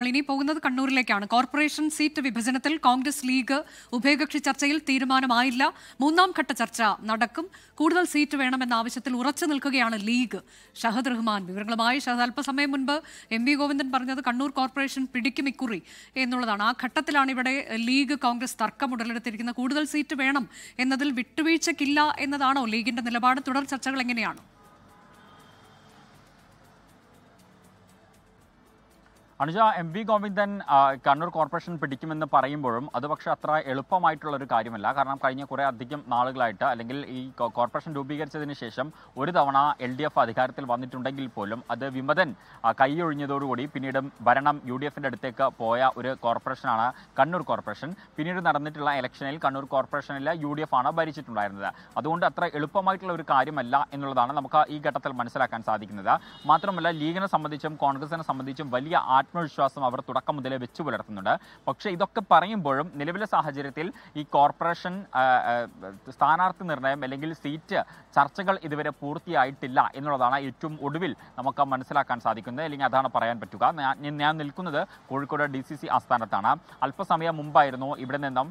ഇനി പോകുന്നത് കണ്ണൂരിലേക്കാണ്. Corporation seat വിഭജനത്തിൽ Congress league ഉഭയകക്ഷി ചർച്ചയിൽ തീരുമാനമായില്ല. മൂന്നാം ഘട്ട ചർച്ച നടക്കും. കൂടുതൽ സീറ്റ് വേണമെന്ന ആവശ്യത്തിൽ ഉറച്ചു നിൽക്കുകയാണ് ലീഗ്. ഷഹദ് റഹ്മാൻ വിവരങ്ങളുമായി. ഷഹദ്, അല്പസമയം മുൻപ് എം.വി. ഗോവിന്ദൻ പറഞ്ഞത് കണ്ണൂർ കോർപ്പറേഷൻ പിടിക്കും ഇക്കുറി എന്നുള്ളതാണ്. ആ ഘട്ടത്തിലാണ് ഇവിടെ ലീഗ് കോൺഗ്രസ് തർക്കം ഉടലെടുത്തിരിക്കുന്നത്. കൂടുതൽ സീറ്റ് വേണം എന്നതിൽ വിട്ടുവീഴ്ചയ്ക്കില്ല എന്നതാണോ ലീഗിന്റെ നിലപാട്? തുടർ ചർച്ചകൾ എങ്ങനെയാണ്? അനുജ, എം.വി. ഗോവിന്ദൻ കണ്ണൂർ കോർപ്പറേഷൻ പിടിക്കുമെന്ന് പറയുമ്പോഴും അത് പക്ഷേ അത്ര എളുപ്പമായിട്ടുള്ളൊരു കാര്യമല്ല. കാരണം കഴിഞ്ഞ കുറേ അധികം നാളുകളായിട്ട്, അല്ലെങ്കിൽ ഈ കോർപ്പറേഷൻ രൂപീകരിച്ചതിന് ശേഷം ഒരു തവണ LDF അധികാരത്തിൽ വന്നിട്ടുണ്ടെങ്കിൽ പോലും അത് വിമതൻ കൈയൊഴിഞ്ഞതോടുകൂടി പിന്നീട് ഭരണം UDFന്റെ അടുത്തേക്ക് പോയ ഒരു കോർപ്പറേഷനാണ് കണ്ണൂർ കോർപ്പറേഷൻ. പിന്നീട് നടന്നിട്ടുള്ള ഇലക്ഷനിൽ കണ്ണൂർ കോർപ്പറേഷനിൽ UDF ആണ് ഭരിച്ചിട്ടുണ്ടായിരുന്നത്. അതുകൊണ്ട് അത്ര എളുപ്പമായിട്ടുള്ള ഒരു കാര്യമല്ല എന്നുള്ളതാണ് നമുക്ക് ഈ ഘട്ടത്തിൽ മനസ്സിലാക്കാൻ സാധിക്കുന്നത്. മാത്രമല്ല, ലീഗിനെ സംബന്ധിച്ചും കോൺഗ്രസിനെ സംബന്ധിച്ചും വലിയ ആത്മവിശ്വാസം അവർ തുടക്കം മുതലേ വെച്ചു പുലർത്തുന്നുണ്ട്. പക്ഷേ ഇതൊക്കെ പറയുമ്പോഴും നിലവിലെ സാഹചര്യത്തിൽ ഈ കോർപ്പറേഷൻ സ്ഥാനാർത്ഥി നിർണയം അല്ലെങ്കിൽ സീറ്റ് ചർച്ചകൾ ഇതുവരെ പൂർത്തിയായിട്ടില്ല എന്നുള്ളതാണ് ഏറ്റവും ഒടുവിൽ നമുക്ക് മനസ്സിലാക്കാൻ സാധിക്കുന്നത്. അല്ലെങ്കിൽ അതാണ് പറയാൻ പറ്റുക. ഞാൻ നിൽക്കുന്നത് കോഴിക്കോട് DCC ആസ്ഥാനത്താണ്. അല്പസമയം മുമ്പായിരുന്നു ഇവിടെ നിന്നും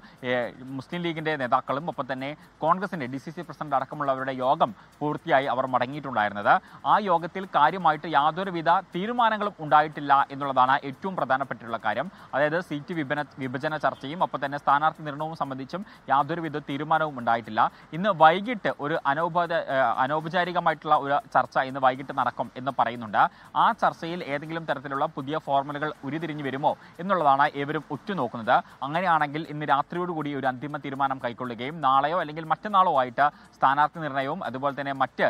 മുസ്ലിം ലീഗിന്റെ നേതാക്കളും ഒപ്പം തന്നെ കോൺഗ്രസിന്റെ DCC പ്രസിഡന്റ് അടക്കമുള്ളവരുടെ യോഗം പൂർത്തിയായി അവർ മടങ്ങിയിട്ടുണ്ടായിരുന്നത്. ആ യോഗത്തിൽ കാര്യമായിട്ട് യാതൊരുവിധ തീരുമാനങ്ങളും ഉണ്ടായിട്ടില്ല എന്നുള്ളതാണ് ഏറ്റവും പ്രധാനപ്പെട്ടുള്ള കാര്യം. അതായത് സീറ്റ് വിഭജന ചർച്ചയും ഒപ്പം തന്നെ സ്ഥാനാർത്ഥി നിർണയവും സംബന്ധിച്ചും യാതൊരുവിധ തീരുമാനവും ഉണ്ടായിട്ടില്ല. ഇന്ന് വൈകിട്ട് ഒരു അനൗപചാരികമായിട്ടുള്ള ഒരു ചർച്ച ഇന്ന് വൈകിട്ട് നടക്കും എന്ന് പറയുന്നുണ്ട്. ആ ചർച്ചയിൽ ഏതെങ്കിലും തരത്തിലുള്ള പുതിയ ഫോർമുലകൾ ഉരുതിരിഞ്ഞു വരുമോ എന്നുള്ളതാണ് ഏവരും ഉറ്റുനോക്കുന്നത്. അങ്ങനെയാണെങ്കിൽ ഇന്ന് രാത്രിയോടുകൂടി ഒരു അന്തിമ തീരുമാനം കൈക്കൊള്ളുകയും നാളെയോ അല്ലെങ്കിൽ മറ്റന്നാളോ ആയിട്ട് സ്ഥാനാർത്ഥി നിർണയവും അതുപോലെ തന്നെ മറ്റ്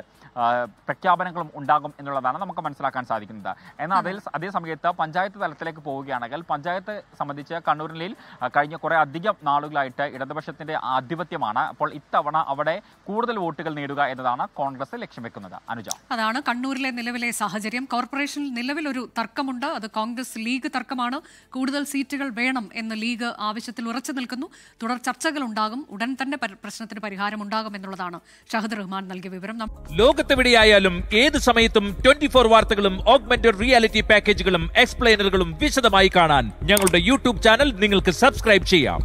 പ്രഖ്യാപനങ്ങളും ഉണ്ടാകും എന്നുള്ളതാണ് നമുക്ക് മനസ്സിലാക്കാൻ സാധിക്കുന്നത്. എന്നാൽ അതേ സമയത്ത് പഞ്ചായത്ത് തലത്തിലേക്ക് പോവുകയാണെങ്കിൽ പഞ്ചായത്ത് സംബന്ധിച്ച് കണ്ണൂരിൽ കഴിഞ്ഞ കുറേ അധികം നാളുകളായിട്ട് ഇടതുപക്ഷത്തിന്റെ ആധിപത്യമാണ്. അപ്പോൾ ഇത്തവണ അവിടെ കൂടുതൽ വോട്ടുകൾ നേടുക എന്നതാണ് കോൺഗ്രസ് ലക്ഷ്യം വെക്കുന്നത്. അനുജ, അതാണ് കണ്ണൂരിലെ നിലവിലെ സാഹചര്യം. കോർപ്പറേഷനിൽ നിലവിലൊരു തർക്കമുണ്ട്. അത് കോൺഗ്രസ് ലീഗ് തർക്കമാണ്. കൂടുതൽ സീറ്റുകൾ വേണം എന്ന് ലീഗ് ആവശ്യത്തിൽ ഉറച്ചു നിൽക്കുന്നു. തുടർ ചർച്ചകൾ ഉണ്ടാകും. ഉടൻ തന്നെ പ്രശ്നത്തിന് പരിഹാരം ഉണ്ടാകും എന്നുള്ളതാണ് ഷഹദ് റഹ്മാൻ നൽകിയ വിവരം. ലോകത്തെവിടെയായാലും ഏത് സമയത്തും 24 വാർത്തകളും ഓഗ്മെന്റഡ് റിയാലിറ്റി പാക്കേജുകളും എക്സ്പ്ലെയിനറുകളും വിശദമായി കാണാൻ ഞങ്ങളുടെ YouTube ചാനൽ നിങ്ങൾക്ക് സബ്സ്ക്രൈബ് ചെയ്യാം.